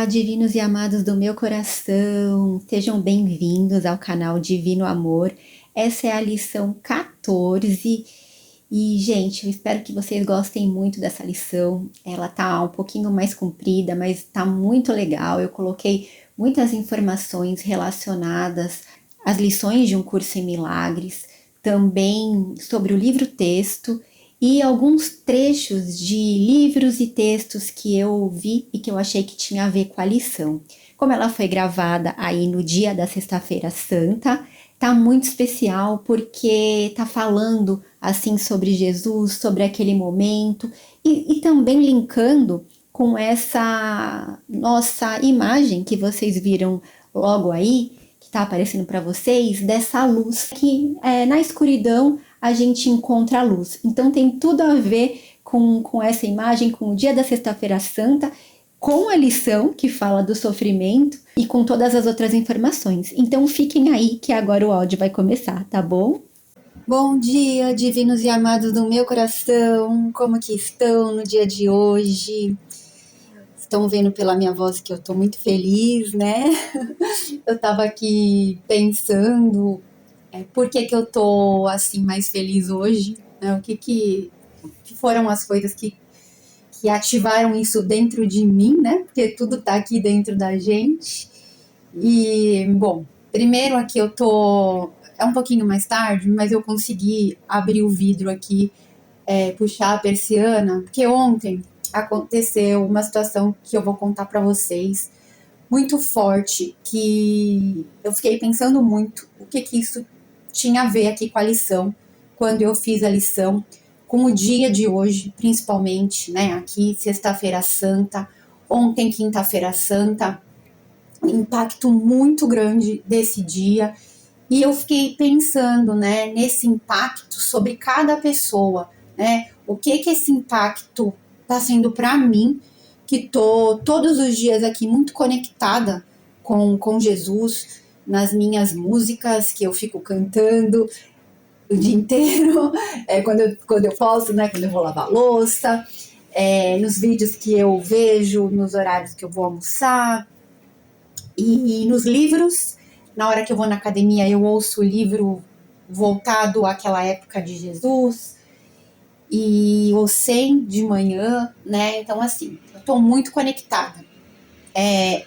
Olá, divinos e amados do meu coração, sejam bem-vindos ao canal Divino Amor. Essa é a lição 14 e, gente, eu espero que vocês gostem muito dessa lição. Ela tá um pouquinho mais comprida, mas tá muito legal. Eu coloquei muitas informações relacionadas às lições de um curso em milagres, também sobre o livro-texto e alguns trechos de livros e textos que eu vi e que eu achei que tinha a ver com a lição. Como ela foi gravada aí no dia da Sexta-feira Santa, tá muito especial porque tá falando assim sobre Jesus, sobre aquele momento e também linkando com essa nossa imagem que vocês viram logo aí, que tá aparecendo para vocês, dessa luz que na escuridão a gente encontra a luz. Então tem tudo a ver com essa imagem, com o dia da Sexta-feira Santa, com a lição que fala do sofrimento e com todas as outras informações. Então fiquem aí que agora o áudio vai começar, tá bom? Bom dia, divinos e amados do meu coração, como que estão no dia de hoje? Estão vendo pela minha voz que eu tô muito feliz, né? Eu tava aqui pensando por que eu tô assim mais feliz hoje, né? Que foram as coisas que ativaram isso dentro de mim, né? Porque tudo tá aqui dentro da gente. E, bom, primeiro aqui eu tô... É um pouquinho mais tarde, mas eu consegui abrir o vidro aqui, puxar a persiana, porque ontem aconteceu uma situação que eu vou contar para vocês, muito forte, que eu fiquei pensando muito o que isso tinha a ver aqui com a lição, quando eu fiz a lição, com o dia de hoje, principalmente, né? Aqui, Sexta-feira Santa, ontem, Quinta-feira Santa, um impacto muito grande desse dia. E eu fiquei pensando, né, nesse impacto sobre cada pessoa, né? O que esse impacto está sendo para mim, que tô todos os dias aqui muito conectada com Jesus, nas minhas músicas que eu fico cantando o dia inteiro, quando eu posso, né, quando eu vou lavar louça, nos vídeos que eu vejo, nos horários que eu vou almoçar, e nos livros. Na hora que eu vou na academia, eu ouço o livro voltado àquela época de Jesus, e o 100 de manhã, né? Então, assim, eu tô muito conectada.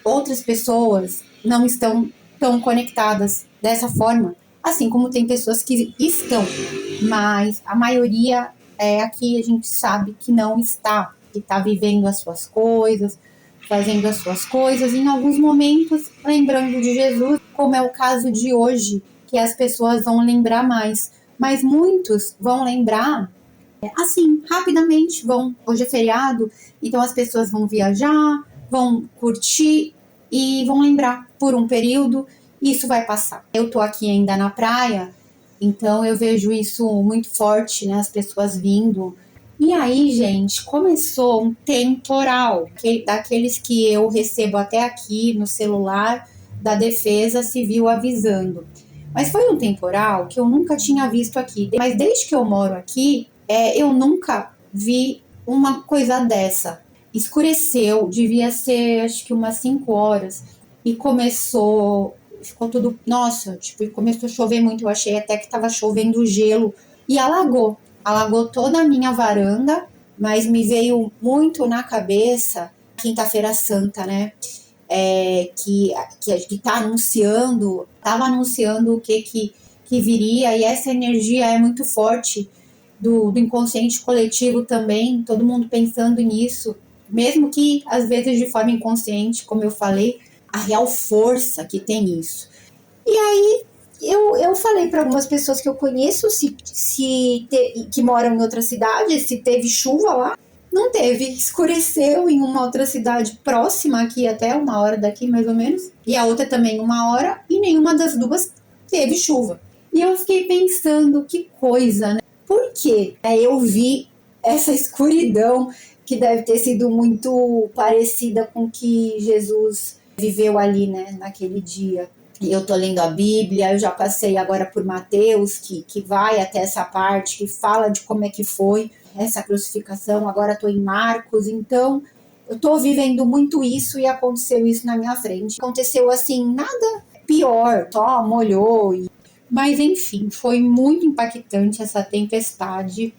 Outras pessoas não estão tão conectadas dessa forma, assim como tem pessoas que estão, mas a maioria aqui a gente sabe que não está, que está vivendo as suas coisas, fazendo as suas coisas, em alguns momentos lembrando de Jesus, como é o caso de hoje, que as pessoas vão lembrar mais, mas muitos vão lembrar assim, rapidamente, hoje é feriado, então as pessoas vão viajar, vão curtir e vão lembrar por um período, e isso vai passar. Eu tô aqui ainda na praia, então eu vejo isso muito forte, né, as pessoas vindo. E aí, gente, começou um temporal, daqueles que eu recebo até aqui no celular da Defesa Civil avisando. Mas foi um temporal que eu nunca tinha visto aqui. Mas desde que eu moro aqui, eu nunca vi uma coisa dessa. Escureceu, devia ser acho que umas 5 horas, e ficou tudo, nossa, tipo, e começou a chover muito, eu achei até que estava chovendo gelo, e alagou toda a minha varanda, mas me veio muito na cabeça Quinta-feira Santa, né? Que estava anunciando o que viria, e essa energia é muito forte do inconsciente coletivo também, todo mundo pensando nisso, mesmo que às vezes de forma inconsciente, como eu falei, a real força que tem isso. E aí eu falei para algumas pessoas que eu conheço que moram em outra cidade, se teve chuva lá. Não teve, escureceu em uma outra cidade próxima aqui, até 1 hora daqui mais ou menos, e a outra também 1 hora, e nenhuma das duas teve chuva. E eu fiquei pensando, que coisa, né? Por quê? Eu vi essa escuridão que deve ter sido muito parecida com o que Jesus viveu ali, né, naquele dia. E eu tô lendo a Bíblia, eu já passei agora por Mateus, que vai até essa parte, que fala de como é que foi essa crucificação, agora estou em Marcos, então Eu tô vivendo muito isso e aconteceu isso na minha frente. Aconteceu assim, nada pior, só molhou. Mas enfim, foi muito impactante essa tempestade.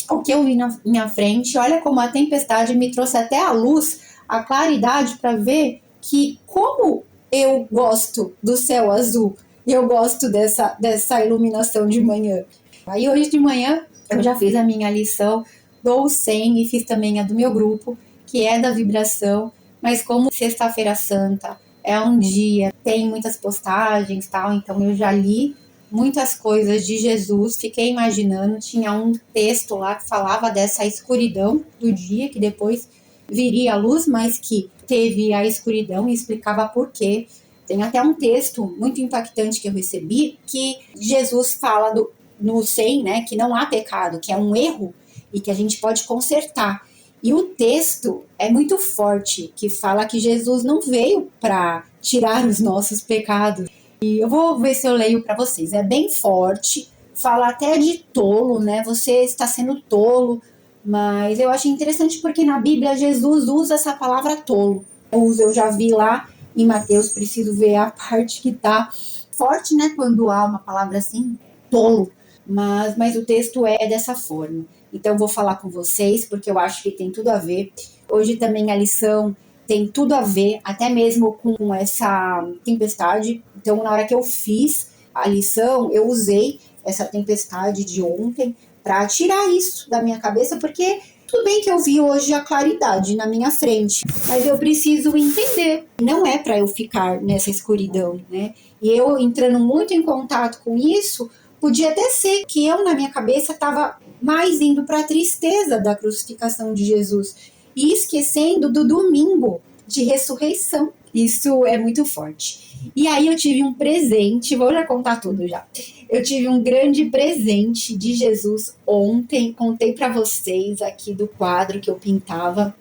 O que eu vi na minha frente, olha como a tempestade me trouxe até a luz, a claridade para ver que como eu gosto do céu azul e eu gosto dessa iluminação de manhã. Aí hoje de manhã eu já fiz a minha lição do 100 e fiz também a do meu grupo, que é da vibração, mas como sexta-feira santa é um dia, tem muitas postagens, tal, então eu já li muitas coisas de Jesus, fiquei imaginando, tinha um texto lá que falava dessa escuridão do dia, que depois viria a luz, mas que teve a escuridão e explicava por quê. Tem até um texto muito impactante que eu recebi, que Jesus fala no 100, né, que não há pecado, que é um erro e que a gente pode consertar. E o texto é muito forte, que fala que Jesus não veio para tirar os nossos pecados. E eu vou ver se eu leio para vocês. É bem forte, fala até de tolo, né? Você está sendo tolo, mas eu acho interessante porque na Bíblia Jesus usa essa palavra tolo. Eu já vi lá em Mateus, preciso ver a parte que tá forte, né? Quando há uma palavra assim, tolo. Mas o texto é dessa forma. Então, eu vou falar com vocês, porque eu acho que tem tudo a ver. Hoje também a lição tem tudo a ver, até mesmo com essa tempestade. Então, na hora que eu fiz a lição, eu usei essa tempestade de ontem para tirar isso da minha cabeça, porque tudo bem que eu vi hoje a claridade na minha frente, mas eu preciso entender. Não é para eu ficar nessa escuridão, né? E eu entrando muito em contato com isso, podia até ser que eu, na minha cabeça, estava mais indo para a tristeza da crucificação de Jesus e esquecendo do domingo de ressurreição. Isso é muito forte. E aí eu tive um presente, vou já contar tudo já. Eu tive um grande presente de Jesus ontem, contei para vocês aqui do quadro que eu pintava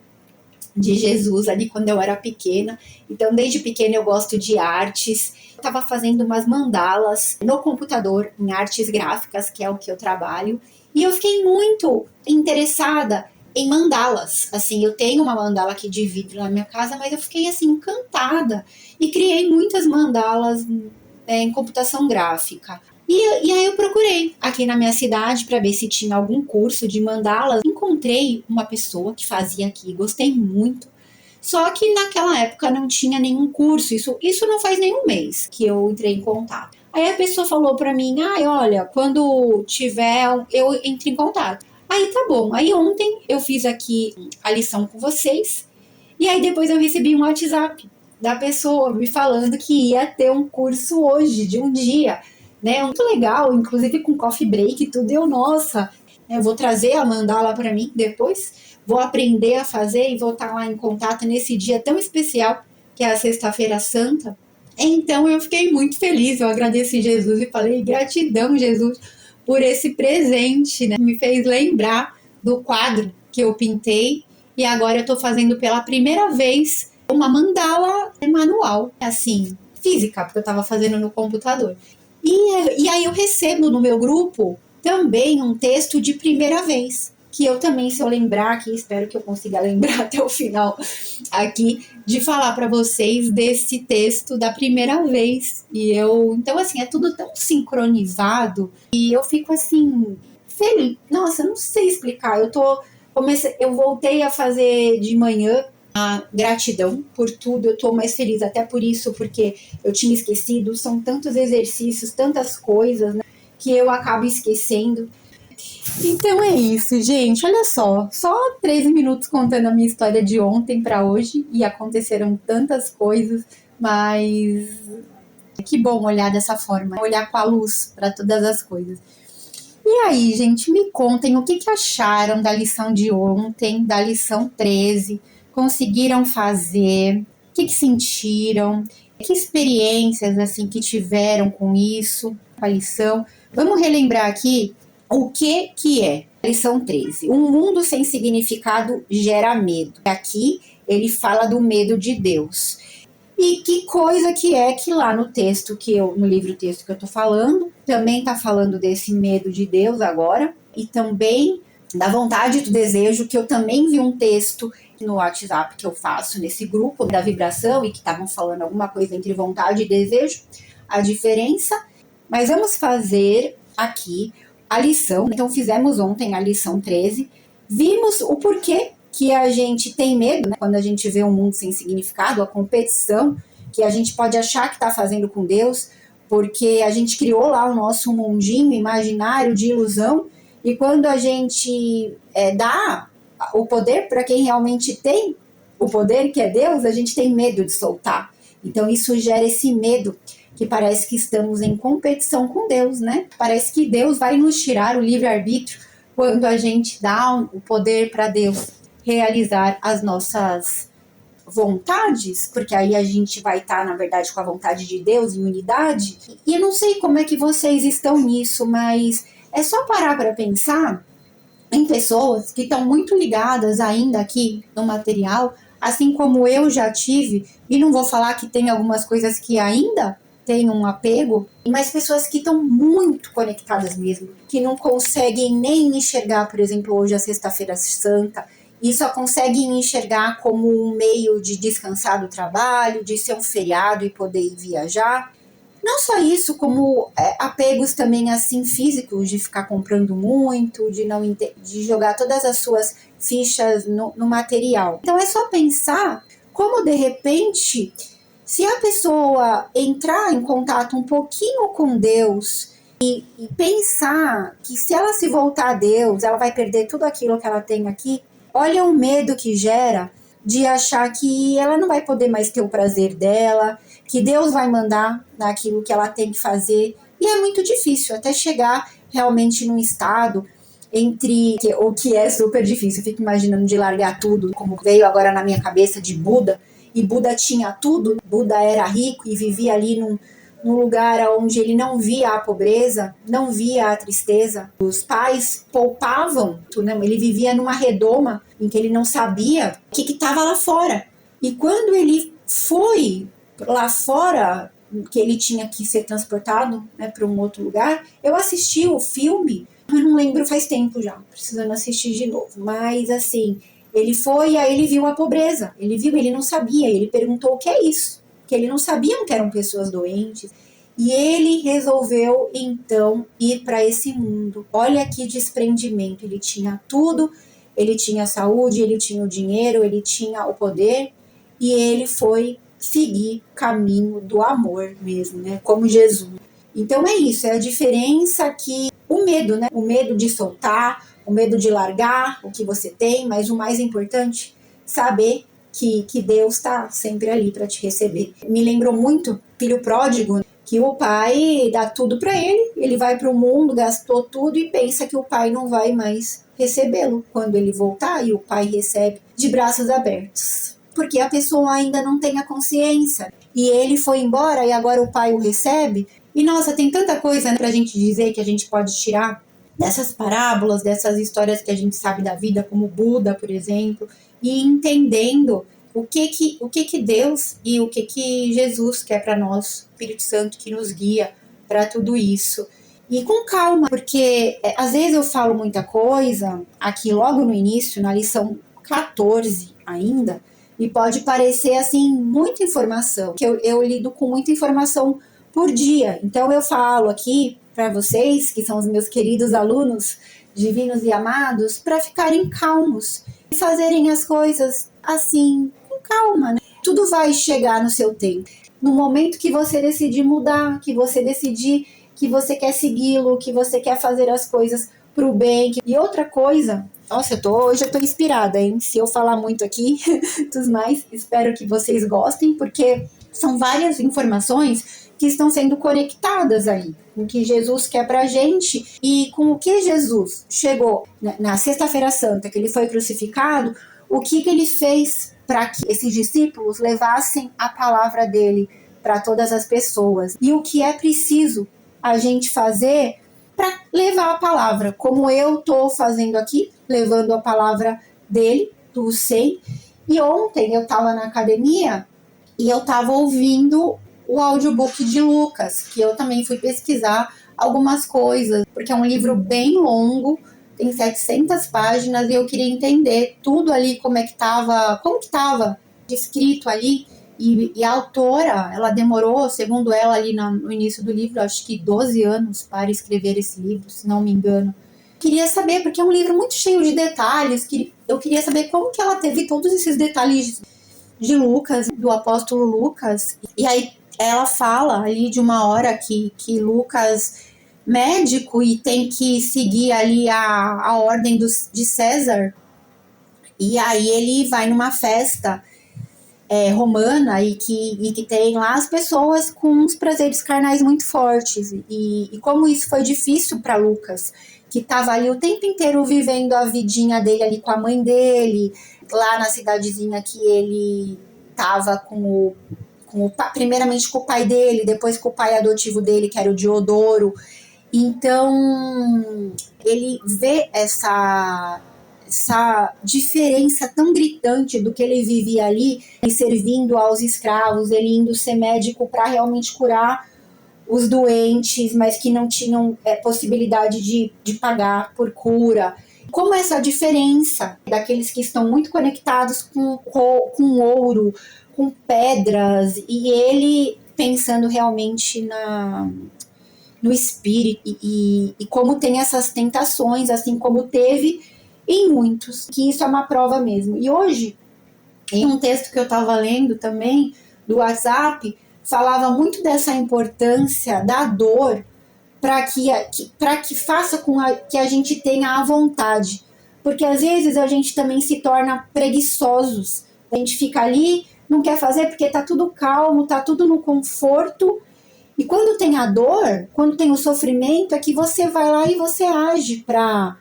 de Jesus ali quando eu era pequena. Então, desde pequena eu gosto de artes. Estava fazendo umas mandalas no computador, em artes gráficas, que é o que eu trabalho. E eu fiquei muito interessada em mandalas. Assim, eu tenho uma mandala aqui de vidro na minha casa, mas eu fiquei assim encantada e criei muitas mandalas em computação gráfica. E aí eu procurei aqui na minha cidade para ver se tinha algum curso de mandalas. Encontrei uma pessoa que fazia aqui, gostei muito. Só que naquela época não tinha nenhum curso, isso não faz nenhum mês que eu entrei em contato. Aí a pessoa falou para mim, olha, quando tiver, eu entro em contato. Aí tá bom, aí ontem eu fiz aqui a lição com vocês, e aí depois eu recebi um WhatsApp da pessoa me falando que ia ter um curso hoje, de um dia, né? Muito legal, inclusive com coffee break e tudo. Eu, nossa, eu vou trazer a mandala para mim depois, vou aprender a fazer e vou estar lá em contato nesse dia tão especial que é a Sexta-feira Santa. Então eu fiquei muito feliz, eu agradeci Jesus e falei gratidão, Jesus, por esse presente, né? Me fez lembrar do quadro que eu pintei e agora eu estou fazendo pela primeira vez uma mandala manual, assim, física, porque eu estava fazendo no computador. E aí eu recebo no meu grupo também um texto de primeira vez, que eu também, se eu lembrar aqui, espero que eu consiga lembrar até o final aqui, de falar para vocês desse texto da primeira vez. Então assim, é tudo tão sincronizado e eu fico assim, feliz. Nossa, eu não sei explicar, eu voltei a fazer de manhã a gratidão por tudo, eu tô mais feliz até por isso, porque eu tinha esquecido, são tantos exercícios, tantas coisas, né, que eu acabo esquecendo. Então é isso, gente, olha só 13 minutos contando a minha história de ontem para hoje e aconteceram tantas coisas, mas que bom olhar dessa forma, olhar com a luz para todas as coisas. E aí, gente, me contem o que acharam da lição de ontem, da lição 13. Conseguiram fazer? O que sentiram? Que experiências assim que tiveram com isso, com a lição? Vamos relembrar aqui o que é a lição 13. Um mundo sem significado gera medo. Aqui ele fala do medo de Deus. E que coisa que é que lá no texto no livro texto que eu tô falando, também tá falando desse medo de Deus agora, e também da vontade e do desejo, que eu também vi um texto no WhatsApp que eu faço nesse grupo da vibração e que estavam falando alguma coisa entre vontade e desejo, a diferença. Mas vamos fazer aqui a lição. Então fizemos ontem a lição 13, vimos o porquê que a gente tem medo, né, quando a gente vê um mundo sem significado, a competição que a gente pode achar que está fazendo com Deus, porque a gente criou lá o nosso mundinho imaginário de ilusão, e quando a gente dá o poder para quem realmente tem o poder, que é Deus, a gente tem medo de soltar. Então isso gera esse medo, que parece que estamos em competição com Deus, né? Parece que Deus vai nos tirar o livre-arbítrio quando a gente dá o poder para Deus realizar as nossas vontades, porque aí a gente vai estar, na verdade, com a vontade de Deus em unidade. E eu não sei como é que vocês estão nisso, mas é só parar para pensar em pessoas que estão muito ligadas ainda aqui no material, assim como eu já tive, e não vou falar que tem algumas coisas que ainda tem um apego, mas pessoas que estão muito conectadas mesmo, que não conseguem nem enxergar, por exemplo, hoje a Sexta-feira Santa, e só conseguem enxergar como um meio de descansar do trabalho, de ser um feriado e poder ir viajar. Não só isso, como apegos também assim físicos, de ficar comprando muito, de jogar todas as suas fichas no material. Então é só pensar como de repente, se a pessoa entrar em contato um pouquinho com Deus e pensar que se ela se voltar a Deus, ela vai perder tudo aquilo que ela tem aqui. Olha o medo que gera de achar que ela não vai poder mais ter o prazer dela, que Deus vai mandar naquilo que ela tem que fazer. E é muito difícil até chegar realmente num estado o que é super difícil. Eu fico imaginando de largar tudo, como veio agora na minha cabeça de Buda, e Buda tinha tudo, Buda era rico e vivia ali num lugar onde ele não via a pobreza, não via a tristeza. Os pais poupavam, né? Ele vivia numa redoma em que ele não sabia o que estava lá fora. E quando ele foi lá fora, que ele tinha que ser transportado, né, para um outro lugar, eu assisti o filme, eu não lembro, faz tempo já, precisando assistir de novo, mas assim, ele foi e aí ele viu a pobreza, ele não sabia, ele perguntou o que é isso, que ele não sabia que eram pessoas doentes, e ele resolveu então ir para esse mundo. Olha que desprendimento, ele tinha tudo, ele tinha a saúde, ele tinha o dinheiro, ele tinha o poder, e ele foi seguir o caminho do amor mesmo, né? Como Jesus. Então é isso, é a diferença que o medo, né? O medo de soltar, o medo de largar o que você tem, mas o mais importante, saber que Deus está sempre ali para te receber. Me lembrou muito Filho Pródigo, que o pai dá tudo para ele, ele vai para o mundo, gastou tudo e pensa que o pai não vai mais recebê-lo quando ele voltar, e o pai recebe de braços abertos. Porque a pessoa ainda não tem a consciência. E ele foi embora e agora o pai o recebe. E nossa, tem tanta coisa, né, pra gente dizer, que a gente pode tirar dessas parábolas, dessas histórias que a gente sabe da vida, como Buda, por exemplo, e entendendo o que Deus e o que Jesus quer para nós, Espírito Santo que nos guia para tudo isso. E com calma, porque às vezes eu falo muita coisa aqui logo no início, na lição 14 ainda, e pode parecer assim muita informação, que eu lido com muita informação por dia. Então eu falo aqui para vocês, que são os meus queridos alunos divinos e amados, para ficarem calmos e fazerem as coisas assim, com calma, né? Tudo vai chegar no seu tempo. No momento que você decidir mudar, que você decidir que você quer segui-lo, que você quer fazer as coisas para o bem. E outra coisa, nossa, hoje eu tô inspirada, hein? Se eu falar muito aqui, dos mais, espero que vocês gostem, porque são várias informações que estão sendo conectadas aí, com o que Jesus quer pra gente e com o que Jesus chegou na Sexta-feira Santa, que ele foi crucificado, o que ele fez para que esses discípulos levassem a palavra dele para todas as pessoas. E o que é preciso a gente fazer para levar a palavra, como eu estou fazendo aqui, levando a palavra dele, do Hussein. E ontem eu estava na academia e eu estava ouvindo o audiobook de Lucas, que eu também fui pesquisar algumas coisas, porque é um livro bem longo, tem 700 páginas e eu queria entender tudo ali, como que estava descrito ali. E a autora, ela demorou, segundo ela ali no início do livro, acho que 12 anos para escrever esse livro, se não me engano. Queria saber, porque é um livro muito cheio de detalhes, que eu queria saber como que ela teve todos esses detalhes de Lucas, do apóstolo Lucas. E aí ela fala ali de uma hora que Lucas, médico, e tem que seguir ali a ordem de César, e aí ele vai numa festa romana e que tem lá as pessoas com uns prazeres carnais muito fortes. E como isso foi difícil para Lucas, que estava ali o tempo inteiro vivendo a vidinha dele ali com a mãe dele, lá na cidadezinha que ele estava primeiramente com o pai dele, depois com o pai adotivo dele, que era o Diodoro. Então, ele vê essa diferença tão gritante do que ele vivia ali, servindo aos escravos, ele indo ser médico para realmente curar os doentes, mas que não tinham possibilidade de pagar por cura. Como essa diferença daqueles que estão muito conectados com ouro, com pedras, e ele pensando realmente no espírito e como tem essas tentações, assim como teve em muitos, que isso é uma prova mesmo. E hoje, em um texto que eu estava lendo também, do WhatsApp, falava muito dessa importância da dor para que faça que a gente tenha a vontade. Porque às vezes a gente também se torna preguiçosos. A gente fica ali, não quer fazer porque tá tudo calmo, tá tudo no conforto. E quando tem a dor, quando tem o sofrimento, é que você vai lá e você age para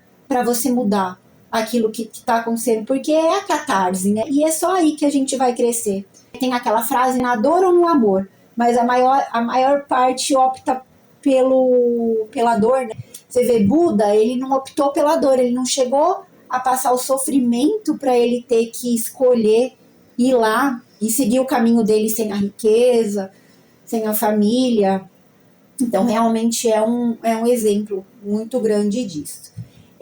você mudar aquilo que está acontecendo, porque é a catarse, né? E é só aí que a gente vai crescer. Tem aquela frase, na dor ou no amor, mas a maior parte opta pela dor, né? Você vê Buda, ele não optou pela dor, ele não chegou a passar o sofrimento para ele ter que escolher ir lá e seguir o caminho dele sem a riqueza, sem a família. Então, realmente é um exemplo muito grande disso.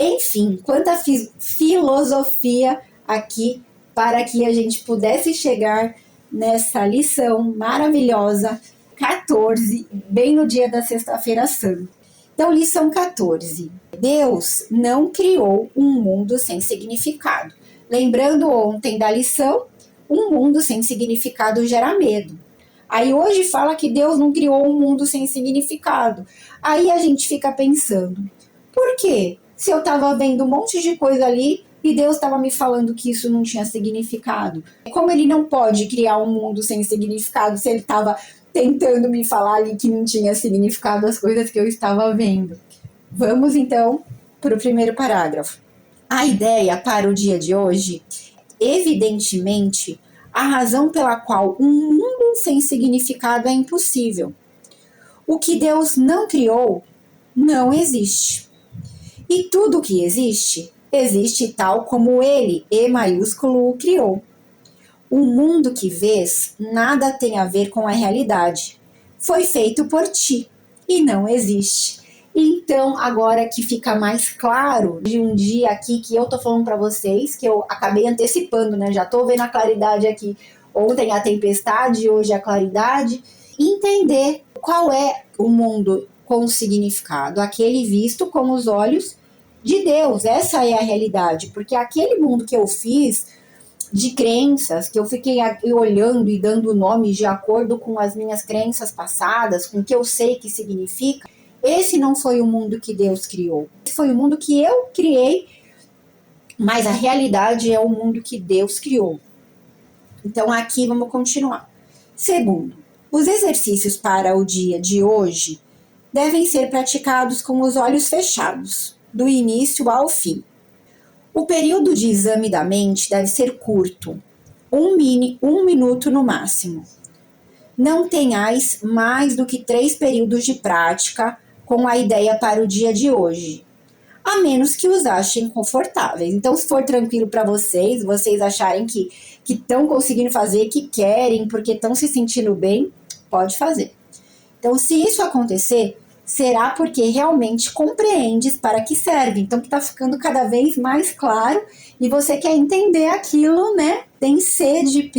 Enfim, quanta filosofia aqui para que a gente pudesse chegar nessa lição maravilhosa, 14, bem no dia da Sexta-feira Santa. Então, lição 14. Deus não criou um mundo sem significado. Lembrando ontem da lição, um mundo sem significado gera medo. Aí hoje fala que Deus não criou um mundo sem significado. Aí a gente fica pensando, por quê? Se eu estava vendo um monte de coisa ali e Deus estava me falando que isso não tinha significado. Como ele não pode criar um mundo sem significado se ele estava tentando me falar ali que não tinha significado as coisas que eu estava vendo? Vamos então para o primeiro parágrafo. A ideia para o dia de hoje, evidentemente, a razão pela qual um mundo sem significado é impossível. O que Deus não criou não existe. E tudo que existe, existe tal como ele, E maiúsculo, o criou. O mundo que vês nada tem a ver com a realidade. Foi feito por ti e não existe. Então, agora que fica mais claro de um dia aqui que eu tô falando para vocês, que eu acabei antecipando, né? Já tô vendo a claridade aqui. Ontem a tempestade, hoje a claridade. Entender qual é o mundo com significado, aquele visto com os olhos de Deus. Essa é a realidade, porque aquele mundo que eu fiz de crenças, que eu fiquei olhando e dando nomes de acordo com as minhas crenças passadas, com o que eu sei que significa, esse não foi o mundo que Deus criou. Esse foi o mundo que eu criei, mas a realidade é o mundo que Deus criou. Então aqui vamos continuar. Segundo, os exercícios para o dia de hoje devem ser praticados com os olhos fechados, do início ao fim. O período de exame da mente deve ser curto, um minuto no máximo. Não tenhais mais do que 3 períodos de prática com a ideia para o dia de hoje, a menos que os achem confortáveis. Então, se for tranquilo para vocês acharem que estão conseguindo fazer, que querem, porque estão se sentindo bem, pode fazer. Então, se isso acontecer, será porque realmente compreendes para que serve. Então, que está ficando cada vez mais claro e você quer entender aquilo, né? Tem sede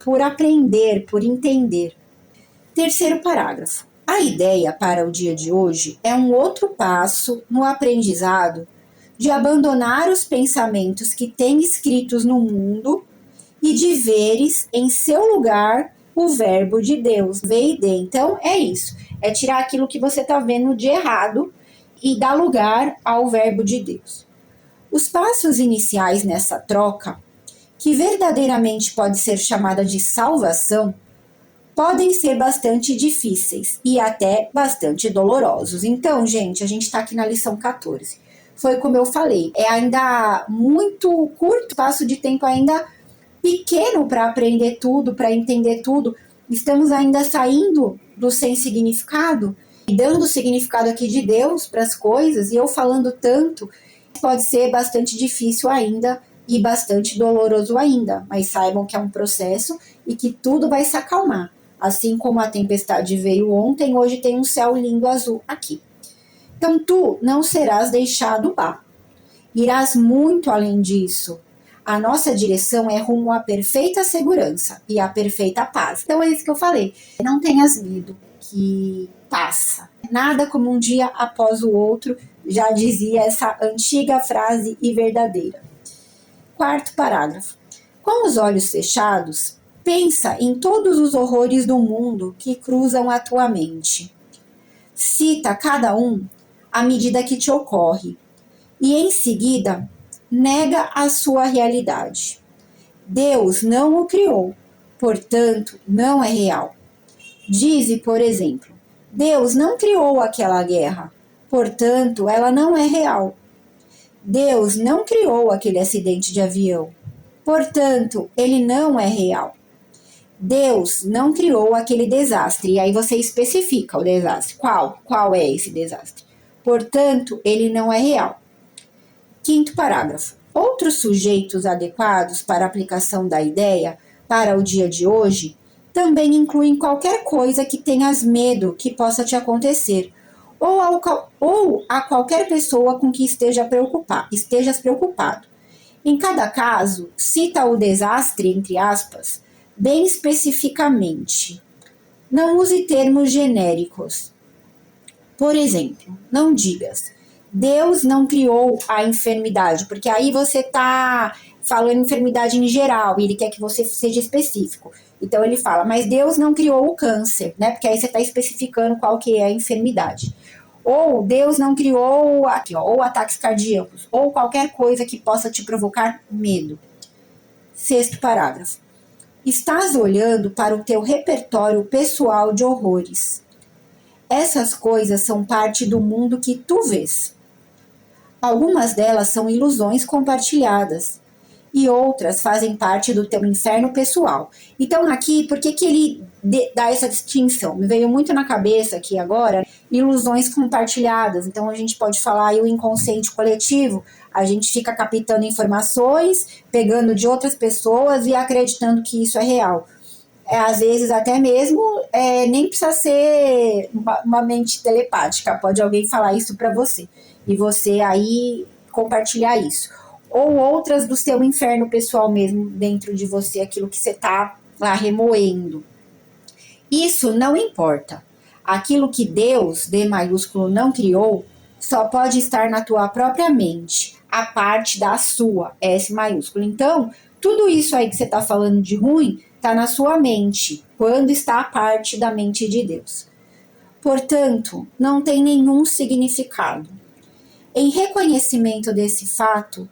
por aprender, por entender. Terceiro parágrafo. A ideia para o dia de hoje é um outro passo no aprendizado de abandonar os pensamentos que tem escritos no mundo e de veres em seu lugar o verbo de Deus, V e D. Então, é isso. É tirar aquilo que você está vendo de errado e dar lugar ao verbo de Deus. Os passos iniciais nessa troca, que verdadeiramente pode ser chamada de salvação, podem ser bastante difíceis e até bastante dolorosos. Então, gente, a gente está aqui na lição 14. Foi como eu falei, é ainda muito curto espaço de tempo, ainda pequeno para aprender tudo, para entender tudo. Estamos ainda saindo do sem significado e dando o significado aqui de Deus para as coisas, e eu falando tanto, pode ser bastante difícil ainda e bastante doloroso ainda, mas saibam que é um processo e que tudo vai se acalmar. Assim como a tempestade veio ontem, hoje tem um céu lindo azul aqui. Então tu não serás deixado lá. Irás muito além disso. A nossa direção é rumo à perfeita segurança e à perfeita paz. Então é isso que eu falei. Não tenhas medo, que passa. Nada como um dia após o outro, já dizia essa antiga frase e verdadeira. Quarto parágrafo. Com os olhos fechados, pensa em todos os horrores do mundo que cruzam a tua mente. Cita cada um à medida que te ocorre e, em seguida, nega a sua realidade. Deus não o criou, portanto, não é real. Dize, por exemplo, Deus não criou aquela guerra, portanto, ela não é real. Deus não criou aquele acidente de avião, portanto, ele não é real. Deus não criou aquele desastre, e aí você especifica o desastre. Qual é esse desastre? Portanto, ele não é real. Quinto parágrafo. Outros sujeitos adequados para a aplicação da ideia para o dia de hoje também incluem qualquer coisa que tenhas medo que possa te acontecer, ou a qualquer pessoa com que estejas preocupado. Em cada caso, cita o desastre, entre aspas, bem especificamente. Não use termos genéricos. Por exemplo, não digas, Deus não criou a enfermidade, porque aí você está falando enfermidade em geral e ele quer que você seja específico. Então ele fala, mas Deus não criou o câncer, né? Porque aí você está especificando qual que é a enfermidade. Ou Deus não criou ou ataques cardíacos, ou qualquer coisa que possa te provocar medo. Sexto parágrafo. Estás olhando para o teu repertório pessoal de horrores. Essas coisas são parte do mundo que tu vês. Algumas delas são ilusões compartilhadas e outras fazem parte do teu inferno pessoal. Então aqui, por que ele dá essa distinção? Me veio muito na cabeça aqui agora, ilusões compartilhadas. Então a gente pode falar aí o inconsciente coletivo, a gente fica captando informações, pegando de outras pessoas e acreditando que isso é real. Às vezes até mesmo nem precisa ser uma mente telepática, pode alguém falar isso para você e você aí compartilhar isso. Ou outras do seu inferno pessoal mesmo dentro de você, aquilo que você está lá remoendo. Isso não importa. Aquilo que Deus, D maiúsculo, não criou, só pode estar na tua própria mente, a parte da sua, S maiúsculo. Então, tudo isso aí que você está falando de ruim, está na sua mente, quando está a parte da mente de Deus. Portanto, não tem nenhum significado. Em reconhecimento desse fato,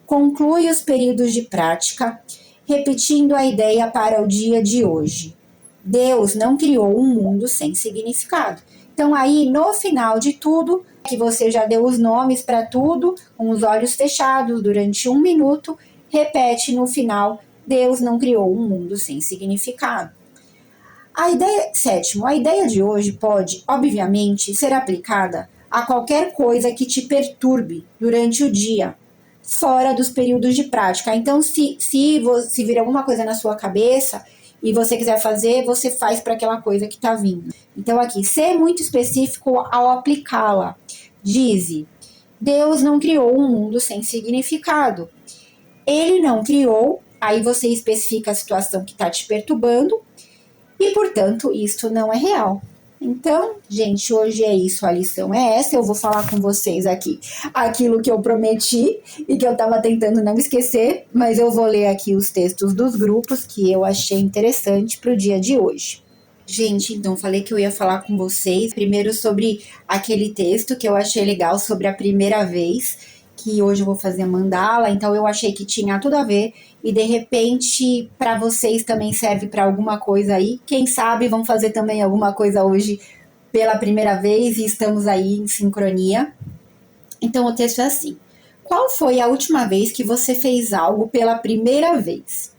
conclui os períodos de prática, repetindo a ideia para o dia de hoje. Deus não criou um mundo sem significado. Então aí, no final de tudo, que você já deu os nomes para tudo, com os olhos fechados durante 1 minuto, repete no final, Deus não criou um mundo sem significado. Sétimo, a ideia de hoje pode, obviamente, ser aplicada a qualquer coisa que te perturbe durante o dia, fora dos períodos de prática. Então, se vir alguma coisa na sua cabeça e você quiser fazer, você faz para aquela coisa que está vindo. Então aqui, ser muito específico ao aplicá-la. Dize, Deus não criou um mundo sem significado. Ele não criou, aí você especifica a situação que está te perturbando, e portanto isto não é real. Então, gente, hoje é isso, a lição é essa. Eu vou falar com vocês aqui aquilo que eu prometi e que eu estava tentando não esquecer, mas eu vou ler aqui os textos dos grupos que eu achei interessante para o dia de hoje. Gente, então falei que eu ia falar com vocês primeiro sobre aquele texto que eu achei legal sobre a primeira vez, que hoje eu vou fazer a mandala, então eu achei que tinha tudo a ver e de repente para vocês também serve para alguma coisa aí. Quem sabe vão fazer também alguma coisa hoje pela primeira vez e estamos aí em sincronia. Então o texto é assim: qual foi a última vez que você fez algo pela primeira vez?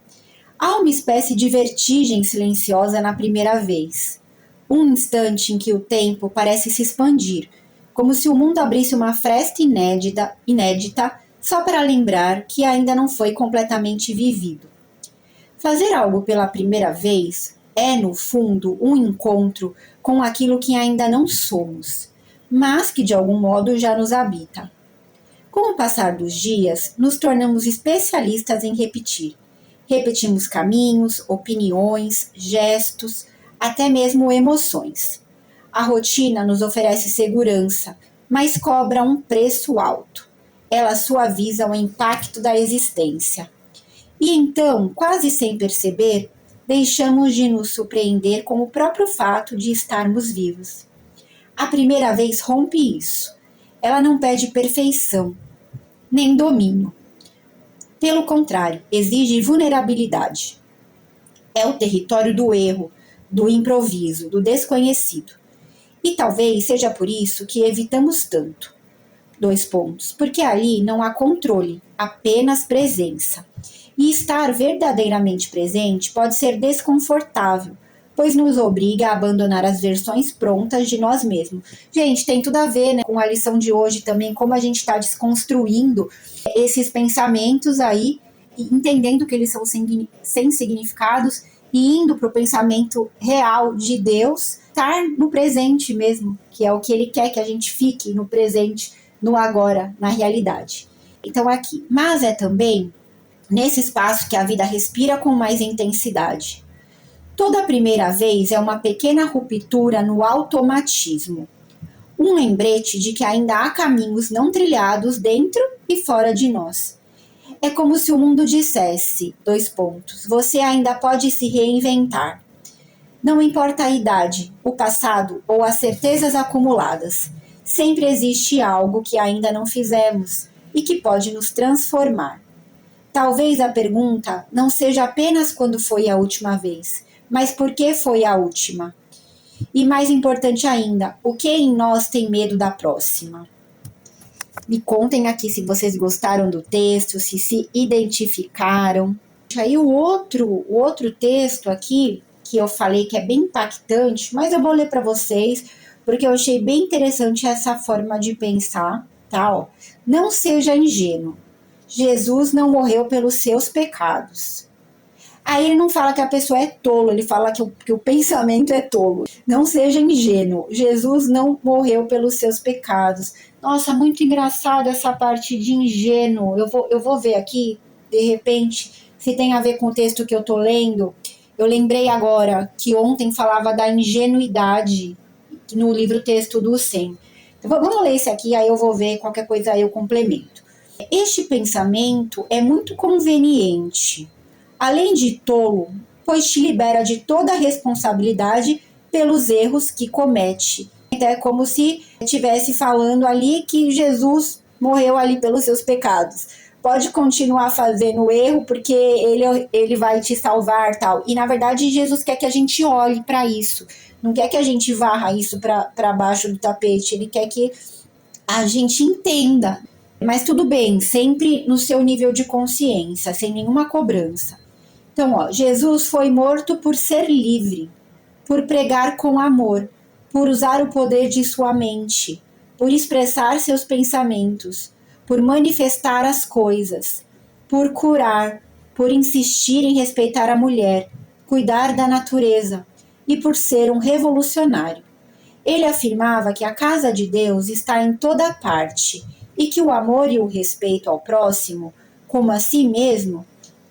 Há uma espécie de vertigem silenciosa na primeira vez. Um instante em que o tempo parece se expandir, como se o mundo abrisse uma fresta inédita só para lembrar que ainda não foi completamente vivido. Fazer algo pela primeira vez é, no fundo, um encontro com aquilo que ainda não somos, mas que de algum modo já nos habita. Com o passar dos dias, nos tornamos especialistas em repetir. Repetimos caminhos, opiniões, gestos, até mesmo emoções. A rotina nos oferece segurança, mas cobra um preço alto. Ela suaviza o impacto da existência. E então, quase sem perceber, deixamos de nos surpreender com o próprio fato de estarmos vivos. A primeira vez rompe isso. Ela não pede perfeição, nem domínio. Pelo contrário, exige vulnerabilidade. É o território do erro, do improviso, do desconhecido. E talvez seja por isso que evitamos tanto. 2 pontos. Porque ali não há controle, apenas presença. E estar verdadeiramente presente pode ser desconfortável, pois nos obriga a abandonar as versões prontas de nós mesmos. Gente, tem tudo a ver, né, com a lição de hoje também, como a gente está desconstruindo esses pensamentos aí, entendendo que eles são sem significados e indo para o pensamento real de Deus, estar no presente mesmo, que é o que ele quer que a gente fique no presente, no agora, na realidade. Então aqui, mas é também nesse espaço que a vida respira com mais intensidade. Toda primeira vez é uma pequena ruptura no automatismo, um lembrete de que ainda há caminhos não trilhados dentro e fora de nós. É como se o mundo dissesse, 2 pontos, você ainda pode se reinventar. Não importa a idade, o passado ou as certezas acumuladas, sempre existe algo que ainda não fizemos e que pode nos transformar. Talvez a pergunta não seja apenas quando foi a última vez, mas por que foi a última? E mais importante ainda, o que em nós tem medo da próxima? Me contem aqui se vocês gostaram do texto, se identificaram. Aí o outro texto aqui, que eu falei que é bem impactante, mas eu vou ler para vocês, porque eu achei bem interessante essa forma de pensar, tá? Ó, não seja ingênuo. Jesus não morreu pelos seus pecados. Aí ele não fala que a pessoa é tolo, ele fala que o pensamento é tolo. Não seja ingênuo. Jesus não morreu pelos seus pecados. Nossa, muito engraçado essa parte de ingênuo. Eu vou ver aqui, de repente, se tem a ver com o texto que eu tô lendo. Eu lembrei agora que ontem falava da ingenuidade no livro Texto do Sem. Então, vamos ler esse aqui, aí eu vou ver, qualquer coisa aí eu complemento. Este pensamento é muito conveniente, além de tolo, pois te libera de toda a responsabilidade pelos erros que comete. Então é como se estivesse falando ali que Jesus morreu ali pelos seus pecados. Pode continuar fazendo erro porque ele vai te salvar, tal. E na verdade Jesus quer que a gente olhe para isso. Não quer que a gente varra isso para baixo do tapete. Ele quer que a gente entenda. Mas tudo bem, sempre no seu nível de consciência, sem nenhuma cobrança. Então, ó, Jesus foi morto por ser livre, por pregar com amor, por usar o poder de sua mente, por expressar seus pensamentos, por manifestar as coisas, por curar, por insistir em respeitar a mulher, cuidar da natureza e por ser um revolucionário. Ele afirmava que a casa de Deus está em toda parte e que o amor e o respeito ao próximo, como a si mesmo,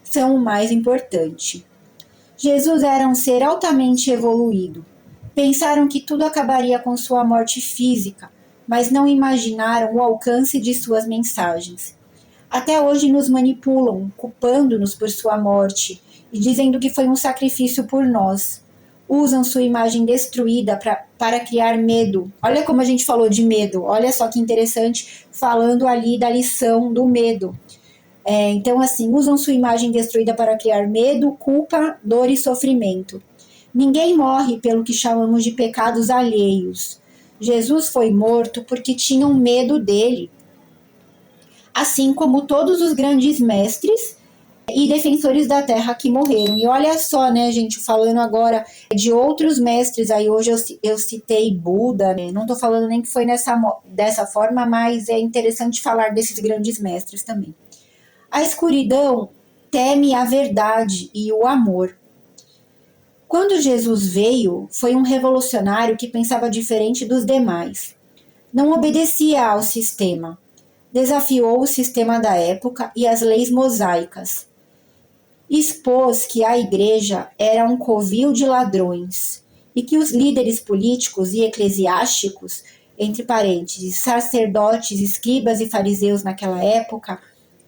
são o mais importante. Jesus era um ser altamente evoluído. Pensaram que tudo acabaria com sua morte física, mas não imaginaram o alcance de suas mensagens. Até hoje nos manipulam, culpando-nos por sua morte e dizendo que foi um sacrifício por nós. Usam sua imagem destruída para criar medo. Olha como a gente falou de medo. Olha só que interessante, falando ali da lição do medo. Então, assim, usam sua imagem destruída para criar medo, culpa, dor e sofrimento. Ninguém morre pelo que chamamos de pecados alheios. Jesus foi morto porque tinham medo dele. Assim como todos os grandes mestres e defensores da terra que morreram. E olha só, né, gente, falando agora de outros mestres, aí hoje eu citei Buda, né? Não tô falando nem que foi dessa forma, mas é interessante falar desses grandes mestres também. A escuridão teme a verdade e o amor. Quando Jesus veio, foi um revolucionário que pensava diferente dos demais. Não obedecia ao sistema. Desafiou o sistema da época e as leis mosaicas. Expôs que a igreja era um covil de ladrões e que os líderes políticos e eclesiásticos, entre parênteses, sacerdotes, escribas e fariseus naquela época,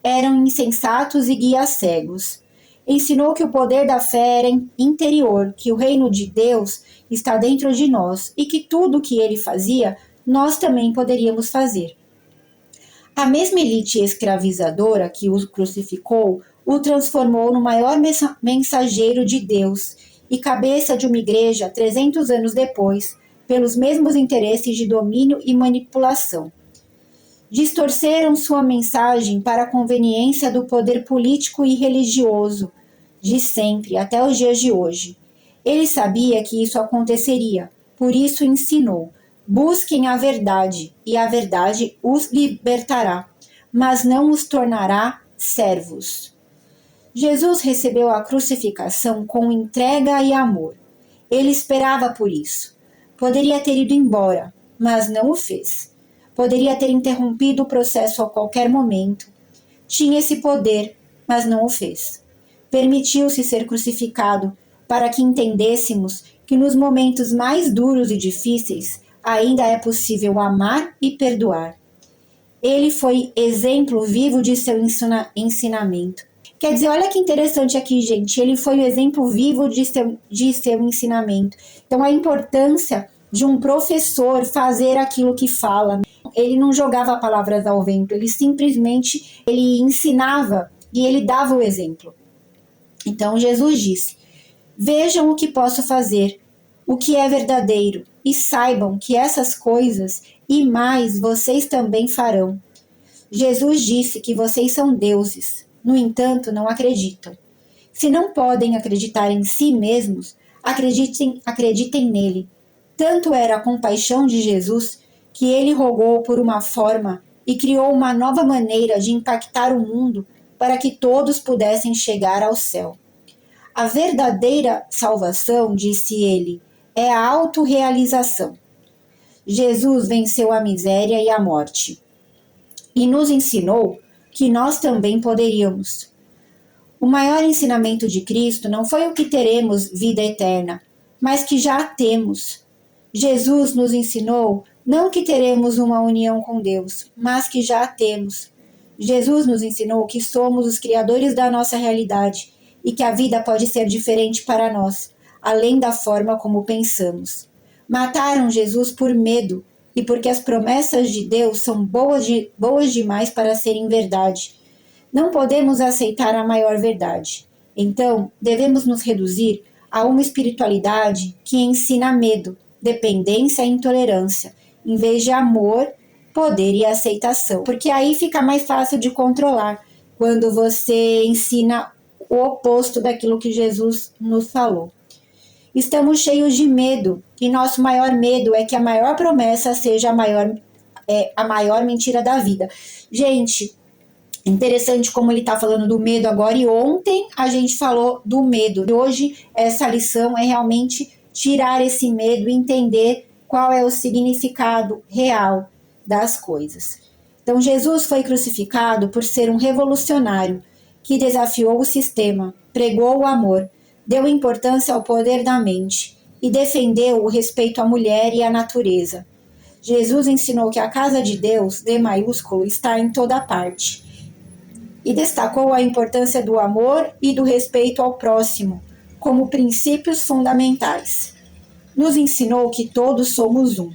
eram insensatos e guias cegos. Ensinou que o poder da fé era interior, que o reino de Deus está dentro de nós e que tudo o que ele fazia, nós também poderíamos fazer. A mesma elite escravizadora que o crucificou o transformou no maior mensageiro de Deus e cabeça de uma igreja 300 anos depois, pelos mesmos interesses de domínio e manipulação. Distorceram sua mensagem para a conveniência do poder político e religioso de sempre até os dias de hoje. Ele sabia que isso aconteceria, por isso ensinou: busquem a verdade, e a verdade os libertará, mas não os tornará servos. Jesus recebeu a crucificação com entrega e amor. Ele esperava por isso. Poderia ter ido embora, mas não o fez. Poderia ter interrompido o processo a qualquer momento. Tinha esse poder, mas não o fez. Permitiu-se ser crucificado para que entendêssemos que nos momentos mais duros e difíceis ainda é possível amar e perdoar. Ele foi exemplo vivo de seu ensinamento. Quer dizer, olha que interessante aqui, gente. Ele foi o exemplo vivo de seu ensinamento. Então, a importância de um professor fazer aquilo que fala. Ele não jogava palavras ao vento, ele simplesmente ensinava e ele dava o exemplo. Então, Jesus disse: vejam o que posso fazer, o que é verdadeiro, e saibam que essas coisas e mais vocês também farão. Jesus disse que vocês são deuses, no entanto, não acreditam. Se não podem acreditar em si mesmos, acreditem nele. Tanto era a compaixão de Jesus que ele rogou por uma forma e criou uma nova maneira de impactar o mundo para que todos pudessem chegar ao céu. A verdadeira salvação, disse ele, é a autorrealização. Jesus venceu a miséria e a morte e nos ensinou que nós também poderíamos. O maior ensinamento de Cristo não foi o que teremos vida eterna, mas que já temos. Jesus nos ensinou não que teremos uma união com Deus, mas que já temos. Jesus nos ensinou que somos os criadores da nossa realidade e que a vida pode ser diferente para nós, além da forma como pensamos. Mataram Jesus por medo e porque as promessas de Deus são boas demais para serem verdade. Não podemos aceitar a maior verdade. Então, devemos nos reduzir a uma espiritualidade que ensina medo, dependência e intolerância, em vez de amor, poder e aceitação. Porque aí fica mais fácil de controlar, quando você ensina o oposto daquilo que Jesus nos falou. Estamos cheios de medo, e nosso maior medo é que a maior promessa seja a maior mentira da vida. Gente, Interessante como ele está falando do medo agora, e ontem a gente falou do medo. E hoje essa lição é realmente tirar esse medo e entender qual é o significado real das coisas. Então Jesus foi crucificado por ser um revolucionário que desafiou o sistema, pregou o amor, deu importância ao poder da mente e defendeu o respeito à mulher e à natureza. Jesus ensinou que a casa de Deus, D maiúsculo, está em toda parte, e destacou a importância do amor e do respeito ao próximo como princípios fundamentais. Nos ensinou que todos somos um.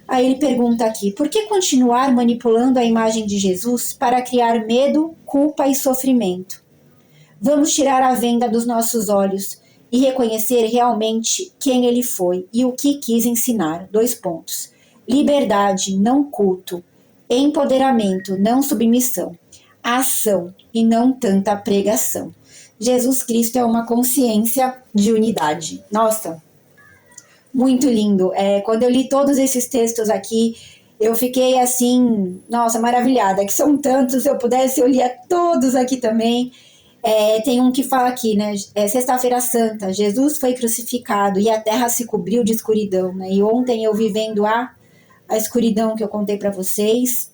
Aí ele pergunta aqui, por que continuar manipulando a imagem de Jesus para criar medo, culpa e sofrimento? Vamos tirar a venda dos nossos olhos e reconhecer realmente quem ele foi e o que quis ensinar. 2 pontos. Liberdade, não culto. Empoderamento, não submissão. Ação e não tanta pregação. Jesus Cristo é uma consciência de unidade. Nossa, muito lindo. Quando eu li todos esses textos aqui, eu fiquei assim, nossa, maravilhada, que são tantos, se eu pudesse eu lia todos aqui também. Tem um que fala aqui, né, Sexta-feira Santa, Jesus foi crucificado e a terra se cobriu de escuridão, né, e ontem eu vivendo a escuridão que eu contei para vocês.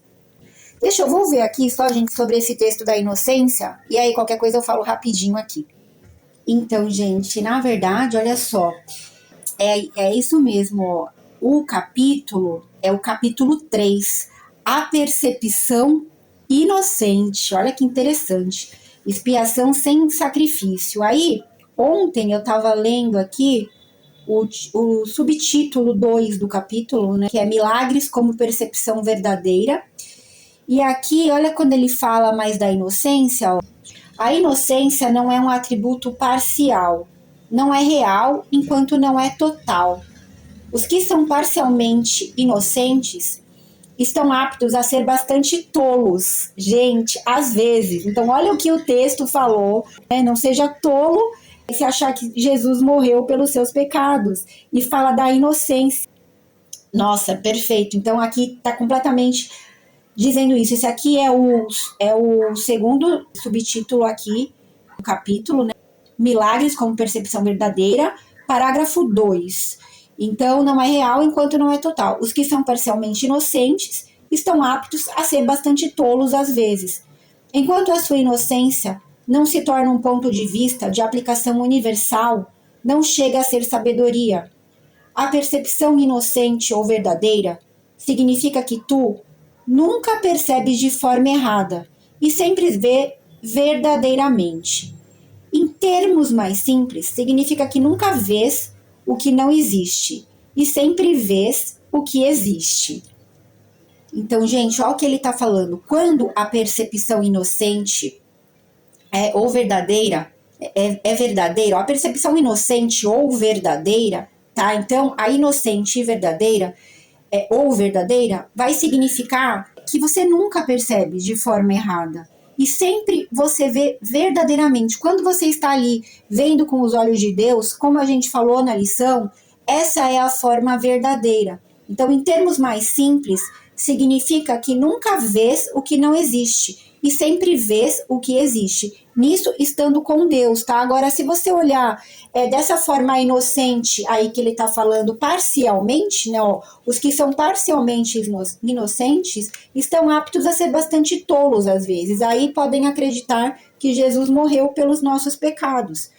Eu vou ver aqui só, gente, sobre esse texto da inocência, e aí qualquer coisa eu falo rapidinho aqui. Então, gente, na verdade, olha só, é isso mesmo, ó. O capítulo é o capítulo 3, a percepção inocente. Olha que interessante, expiação sem sacrifício. Aí, ontem eu estava lendo aqui o subtítulo 2 do capítulo, né, que é Milagres como Percepção Verdadeira. E aqui, olha quando ele fala mais da inocência, ó. A inocência não é um atributo parcial, não é real enquanto não é total. Os que são parcialmente inocentes estão aptos a ser bastante tolos, gente, às vezes. Então, olha o que o texto falou, né? Não seja tolo se achar que Jesus morreu pelos seus pecados. E fala da inocência. Nossa, perfeito. Então, aqui está completamente dizendo isso. Esse aqui é o segundo subtítulo aqui do capítulo, né? Milagres como percepção verdadeira, parágrafo 2. Então, não é real enquanto não é total. Os que são parcialmente inocentes estão aptos a ser bastante tolos às vezes. Enquanto a sua inocência não se torna um ponto de vista de aplicação universal, não chega a ser sabedoria. A percepção inocente ou verdadeira significa que tu nunca percebes de forma errada e sempre vê verdadeiramente. Em termos mais simples, significa que nunca vês o que não existe e sempre vês o que existe. Então, gente, olha o que ele está falando. Quando a percepção inocente ou verdadeira é verdadeira, a percepção inocente ou verdadeira, tá? Então, a inocente e verdadeira ou verdadeira vai significar que você nunca percebe de forma errada. E sempre você vê verdadeiramente. Quando você está ali vendo com os olhos de Deus, como a gente falou na lição, essa é a forma verdadeira. Então, em termos mais simples, significa que nunca vês o que não existe e sempre vês o que existe. Nisso, estando com Deus, tá? Agora, se você olhar dessa forma inocente aí que ele tá falando parcialmente, né? Ó, os que são parcialmente inocentes estão aptos a ser bastante tolos às vezes. Aí podem acreditar que Jesus morreu pelos nossos pecados.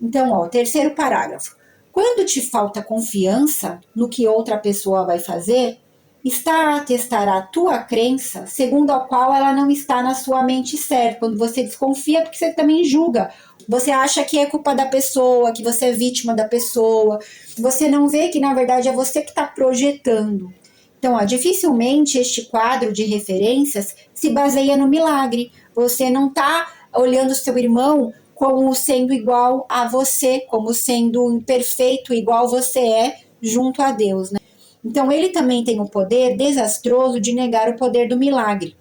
Então, ó, terceiro parágrafo. Quando te falta confiança no que outra pessoa vai fazer, está a testar a tua crença, segundo a qual ela não está na sua mente certa. Quando você desconfia, porque você também julga. Você acha que é culpa da pessoa, que você é vítima da pessoa. Você não vê que, na verdade, é você que está projetando. Então, ó, dificilmente este quadro de referências se baseia no milagre. Você não está olhando seu irmão como sendo igual a você, como sendo imperfeito, igual você é junto a Deus, né? Então, ele também tem o poder desastroso de negar o poder do milagre.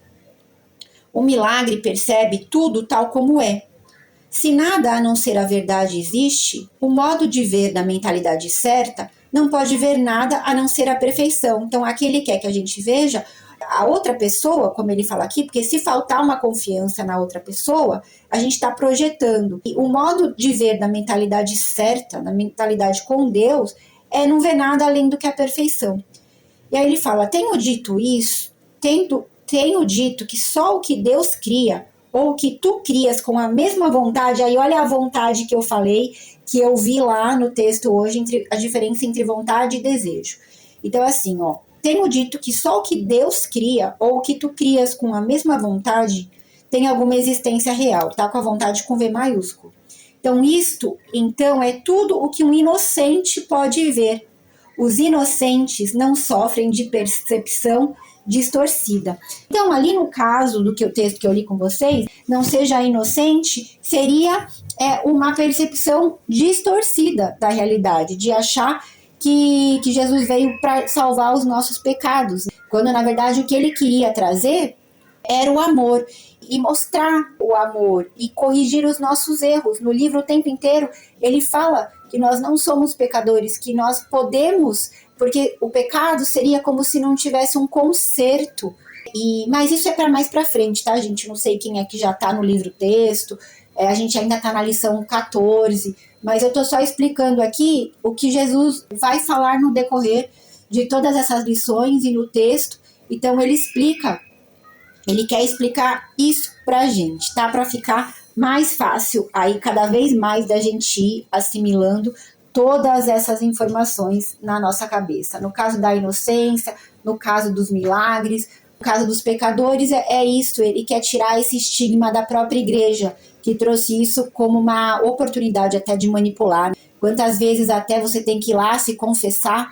O milagre percebe tudo tal como é. Se nada a não ser a verdade existe, o modo de ver da mentalidade certa não pode ver nada a não ser a perfeição. Então, aqui ele quer que a gente veja a outra pessoa, como ele fala aqui, porque se faltar uma confiança na outra pessoa, a gente está projetando. E o modo de ver da mentalidade certa, da mentalidade com Deus, é não ver nada além do que a perfeição. E aí ele fala, tenho dito isso, tenho dito que só o que Deus cria, ou o que tu crias com a mesma vontade, aí olha a vontade que eu falei, que eu vi lá no texto hoje, a diferença entre vontade e desejo. Então assim, ó, tenho dito que só o que Deus cria, ou o que tu crias com a mesma vontade, tem alguma existência real, tá? Com a vontade com V maiúsculo. Então isto, então, é tudo o que um inocente pode ver. Os inocentes não sofrem de percepção distorcida. Então, ali no caso do texto que eu li com vocês, não seja inocente, seria uma percepção distorcida da realidade, de achar que Jesus veio para salvar os nossos pecados, quando na verdade o que ele queria trazer era o amor, e mostrar o amor e corrigir os nossos erros. No livro o tempo inteiro ele fala que nós não somos pecadores, que nós podemos, porque o pecado seria como se não tivesse um conserto. Mas isso é para mais para frente, tá, gente? Não sei quem é que já está no livro texto, a gente ainda está na lição 14, mas eu estou só explicando aqui o que Jesus vai falar no decorrer de todas essas lições e no texto. Então ele explica, ele quer explicar isso pra gente, tá? Para ficar mais fácil aí cada vez mais da gente ir assimilando todas essas informações na nossa cabeça. No caso da inocência, no caso dos milagres, no caso dos pecadores, é isso, ele quer tirar esse estigma da própria igreja, que trouxe isso como uma oportunidade até de manipular. Quantas vezes até você tem que ir lá se confessar.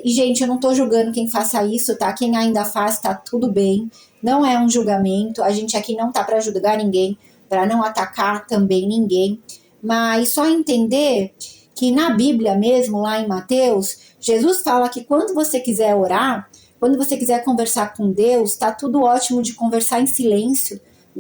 E, gente, eu não tô julgando quem faça isso, tá? Quem ainda faz, tá tudo bem. Não é um julgamento, a gente aqui não tá para julgar ninguém, para não atacar também ninguém, mas só entender que na Bíblia mesmo, lá em Mateus, Jesus fala que quando você quiser orar, quando você quiser conversar com Deus, tá tudo ótimo de conversar em silêncio,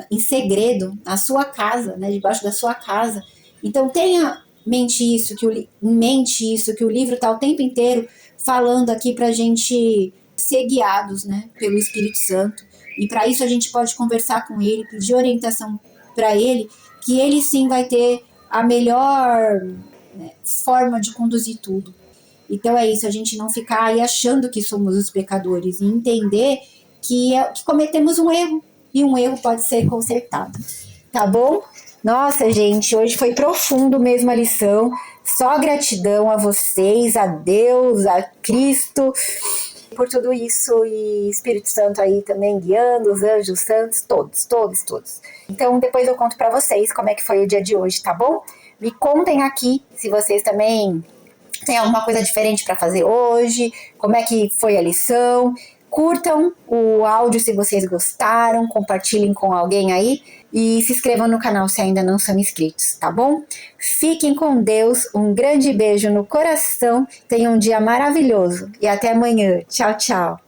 em segredo, na sua casa, né, debaixo da sua casa. Então tenha em mente isso, que o livro tá o tempo inteiro falando aqui pra gente ser guiados, né, pelo Espírito Santo. E para isso a gente pode conversar com ele, pedir orientação para ele, que ele sim vai ter a melhor, né, forma de conduzir tudo. Então é isso, a gente não ficar aí achando que somos os pecadores e entender que cometemos um erro, e um erro pode ser consertado. Tá bom? Nossa, gente, hoje foi profundo mesmo a lição. Só gratidão a vocês, a Deus, a Cristo, por tudo isso, e Espírito Santo aí também guiando, os anjos santos, todos. Então depois eu conto pra vocês como é que foi o dia de hoje, tá bom? Me contem aqui se vocês também têm alguma coisa diferente pra fazer hoje, como é que foi a lição. Curtam o áudio se vocês gostaram, compartilhem com alguém aí e se inscrevam no canal se ainda não são inscritos, tá bom? Fiquem com Deus, um grande beijo no coração, tenham um dia maravilhoso e até amanhã. Tchau, tchau.